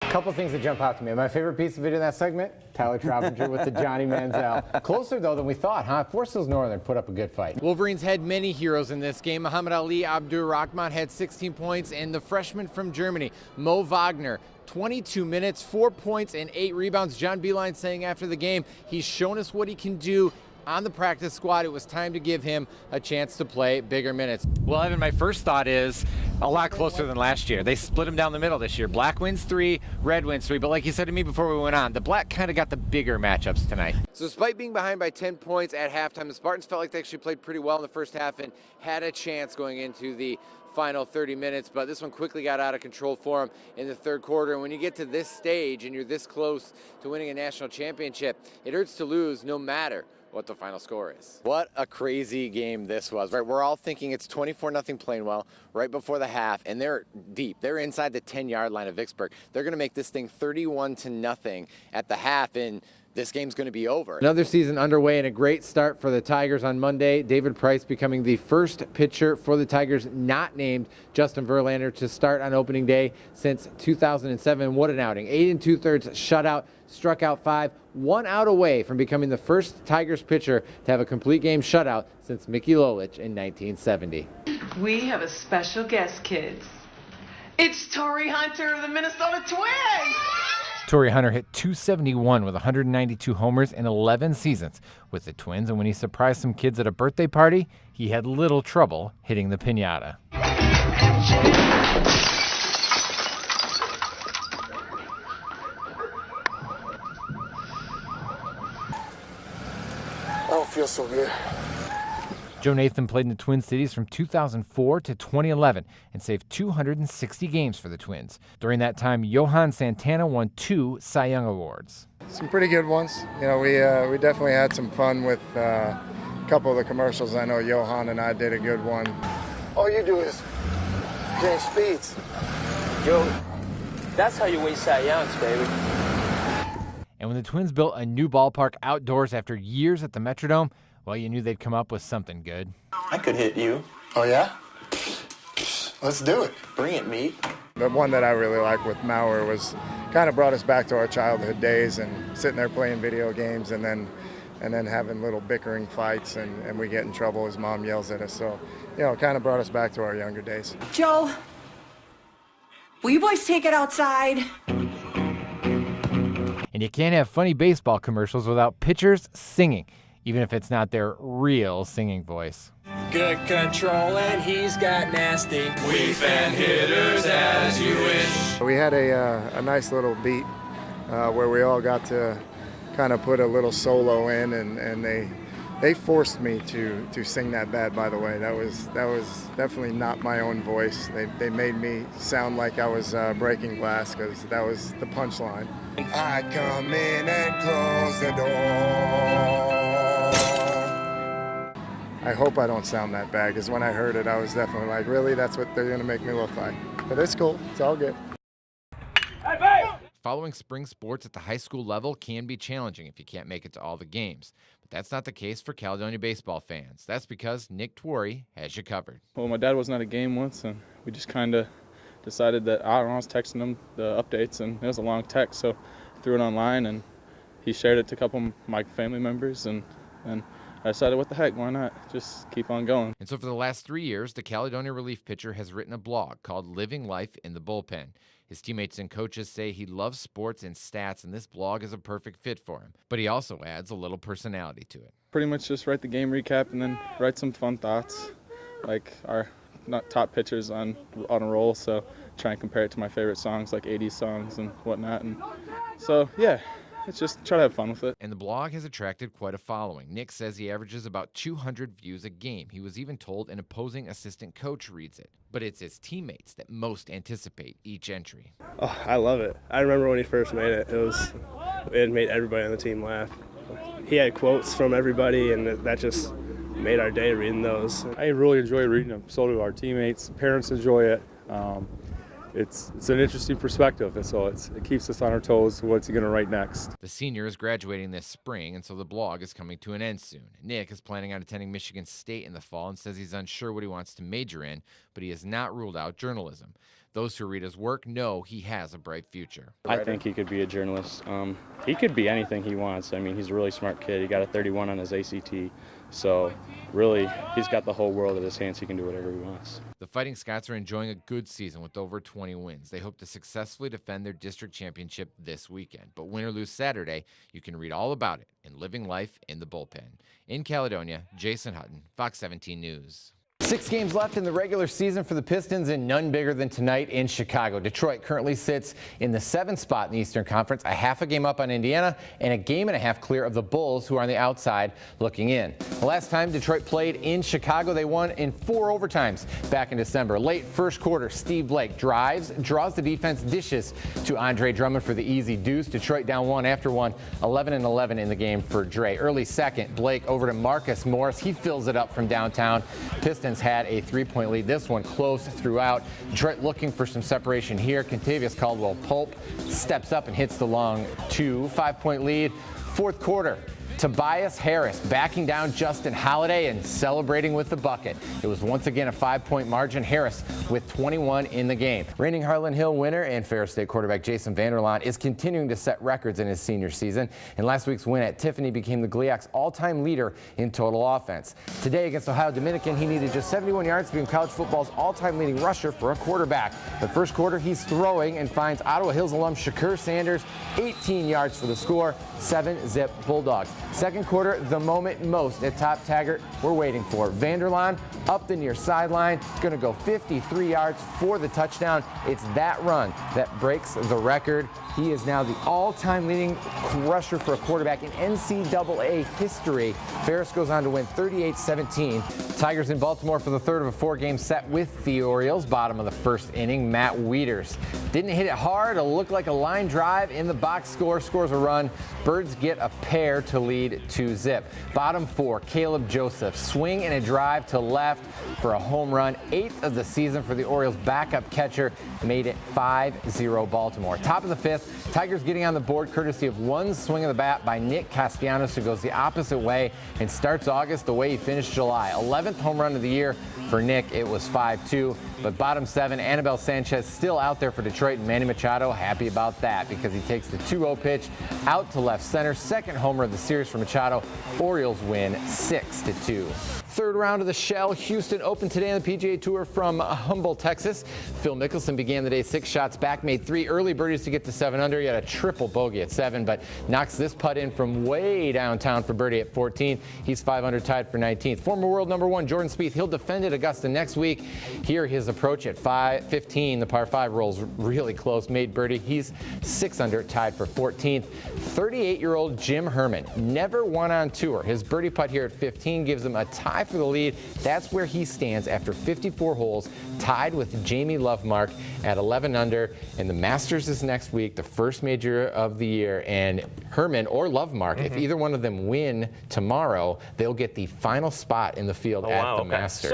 Couple things that jump out to me. My favorite piece of video in that segment, Tyler Trappinger with the Johnny Manziel. Closer, though, than we thought, huh? Forest Hills Northern put up a good fight. Wolverines had many heroes in this game. Muhammad Ali Abdur-Rahman had 16 points, and the freshman from Germany, Mo Wagner, 22 minutes, 4 points, and 8 rebounds. John Beilein saying after the game, he's shown us what he can do on the practice squad. It was time to give him a chance to play bigger minutes. Well, Evan, my first thought is a lot closer than last year. They split them down the middle this year. Black wins 3, red wins 3. But like you said to me before we went on, the black kind of got the bigger matchups tonight. So despite being behind by 10 points at halftime, the Spartans felt like they actually played pretty well in the first half and had a chance going into the final 30 minutes, but this one quickly got out of control for them in the third quarter. And when you get to this stage and you're this close to winning a national championship, it hurts to lose no matter what the final score is. What a crazy game this was, right? We're all thinking it's 24-0 Plainwell right before the half, and they're deep. They're inside the 10-yard line of Vicksburg. They're going to make this thing 31-0 at the half, and this game's going to be over. Another season underway and a great start for the Tigers on Monday. David Price becoming the first pitcher for the Tigers not named Justin Verlander to start on opening day since 2007. What an outing. 8 2/3 shutout, struck out 5, 1 out away from becoming the first Tigers pitcher to have a complete game shutout since Mickey Lolich in 1970. We have a special guest, kids. It's Torrey Hunter of the Minnesota Twins! Torrey Hunter hit .271 with 192 homers in 11 seasons with the Twins, and when he surprised some kids at a birthday party, he had little trouble hitting the piñata. I don't feel so good. Joe Nathan played in the Twin Cities from 2004 to 2011 and saved 260 games for the Twins. During that time, Johan Santana won 2 Cy Young Awards. Some pretty good ones. You know, we definitely had some fun with a couple of the commercials. I know Johan and I did a good one. All you do is gain speeds. Joe, that's how you win Cy Youngs, baby. And when the Twins built a new ballpark outdoors after years at the Metrodome, well, you knew they'd come up with something good. I could hit you. Oh, yeah? Let's do it. Bring it, meat. The one that I really liked with Mauer was kind of brought us back to our childhood days and sitting there playing video games and then having little bickering fights and we get in trouble. His mom yells at us. So, you know, it kind of brought us back to our younger days. Joe, will you boys take it outside? And you can't have funny baseball commercials without pitchers singing, even if it's not their real singing voice. Good control, and he's got nasty. We fan hitters as you wish. We had a nice little beat where we all got to kind of put a little solo in, and they forced me to sing that bad, by the way. That was definitely not my own voice. They made me sound like I was breaking glass because that was the punchline. I come in and close the door. I hope I don't sound that bad, because when I heard it, I was definitely like, really? That's what they're going to make me look like? But it's cool. It's all good. Following spring sports at the high school level can be challenging if you can't make it to all the games. But that's not the case for Caledonia baseball fans. That's because Nick Tworey has you covered. Well, my dad wasn't at a game once, and we just kind of decided that, I was texting him the updates, and it was a long text, so I threw it online, and he shared it to a couple of my family members, and I decided, what the heck, why not? Just keep on going. And so for the last 3 years, the Caledonia relief pitcher has written a blog called Living Life in the Bullpen. His teammates and coaches say he loves sports and stats, and this blog is a perfect fit for him. But he also adds a little personality to it. Pretty much just write the game recap and then write some fun thoughts, like our not top pitchers on a roll, so try and compare it to my favorite songs, like 80s songs and whatnot. And so, yeah. It's just try to have fun with it. And the blog has attracted quite a following. Nick says he averages about 200 views a game. He was even told an opposing assistant coach reads it. But it's his teammates that most anticipate each entry. Oh, I love it. I remember when he first made it. It made everybody on the team laugh. He had quotes from everybody, and that just made our day reading those. I really enjoy reading them. So do our teammates. Parents enjoy it. It's an interesting perspective, and so it keeps us on our toes. What's he going to write next? The senior is graduating this spring, and so the blog is coming to an end soon. Nick is planning on attending Michigan State in the fall and says he's unsure what he wants to major in, but he has not ruled out journalism. The those who read his work know he has a bright future. I think he could be a journalist. He could be anything he wants. I mean, he's a really smart kid. He got a 31 on his ACT. So really, he's got the whole world at his hands. He can do whatever he wants. The Fighting Scots are enjoying a good season with over 20 wins. They hope to successfully defend their district championship this weekend. But win or lose Saturday, you can read all about it in Living Life in the Bullpen. In Caledonia, Jason Hutton, Fox 17 News. 6 games left in the regular season for the Pistons, and none bigger than tonight in Chicago. Detroit currently sits in the 7th spot in the Eastern Conference, a half a game up on Indiana and a game and a half clear of the Bulls, who are on the outside looking in. The last time Detroit played in Chicago, they won in 4 overtimes back in December. Late first quarter, Steve Blake drives, draws the defense, dishes to Andre Drummond for the easy deuce. Detroit down 1 after 1, 11-11 in the game for Dre. Early second, Blake over to Marcus Morris. He fills it up from downtown. Pistons had a 3-point lead. This one close throughout. Detroit looking for some separation here. Kentavious Caldwell-Pope steps up and hits the long 2. 5-point lead. Fourth quarter. Tobias Harris backing down Justin Holiday and celebrating with the bucket. It was once again a 5-point margin. Harris with 21 in the game. Reigning Harlan Hill winner and Ferris State quarterback Jason Vanderlaan is continuing to set records in his senior season. And last week's win at Tiffany became the GLIAC's all-time leader in total offense. Today against Ohio Dominican, he needed just 71 yards to become college football's all-time leading rusher for a quarterback. The first quarter, he's throwing and finds Ottawa Hills alum Shakur Sanders 18 yards for the score. 7-zip Bulldogs. Second quarter, the moment most at Top Taggart we're waiting for. Vanderlaan up the near sideline, going to go 53 yards for the touchdown. It's that run that breaks the record. He is now the all-time leading rusher for a quarterback in NCAA history. Ferris goes on to win 38-17. Tigers in Baltimore for the third of a 4-game set with the Orioles. Bottom of the first inning, Matt Wieters didn't hit it hard. It looked like a line drive in the box score. Scores a run. Birds get a pair to lead 2-zip. Bottom 4, Caleb Joseph. Swing and a drive to left for a home run. 8th of the season for the Orioles backup catcher. Made it 5-0 Baltimore. Top of the 5th, Tigers getting on the board courtesy of one swing of the bat by Nick Castellanos, who goes the opposite way and starts August the way he finished July. 11th home run of the year for Nick. It was 5-2. But bottom 7, Anibal Sanchez still out there for Detroit, and Manny Machado happy about that because he takes the 2-0 pitch out to left center. Second homer of the series for Machado. Orioles win 6-2. Third round of the Shell Houston Open today on the PGA Tour from Humboldt, Texas. Phil Mickelson began the day 6 shots back, made 3 early birdies to get to 7 under. He had a triple bogey at 7, but knocks this putt in from way downtown for birdie at 14. He's 5 under, tied for 19th. Former world number 1 Jordan Spieth, he'll defend at Augusta next week. Here his approach at 15. The par 5 rolls really close, made birdie. He's 6 under, tied for 14th. 38-year-old Jim Herman never won on tour. His birdie putt here at 15 gives him a tie for the lead. That's where he stands after 54 holes, tied with Jamie Lovemark at 11 under. And the Masters is next week, the first major of the year. And Herman or Lovemark, if either one of them win tomorrow, they'll get the final spot in the field at the Masters.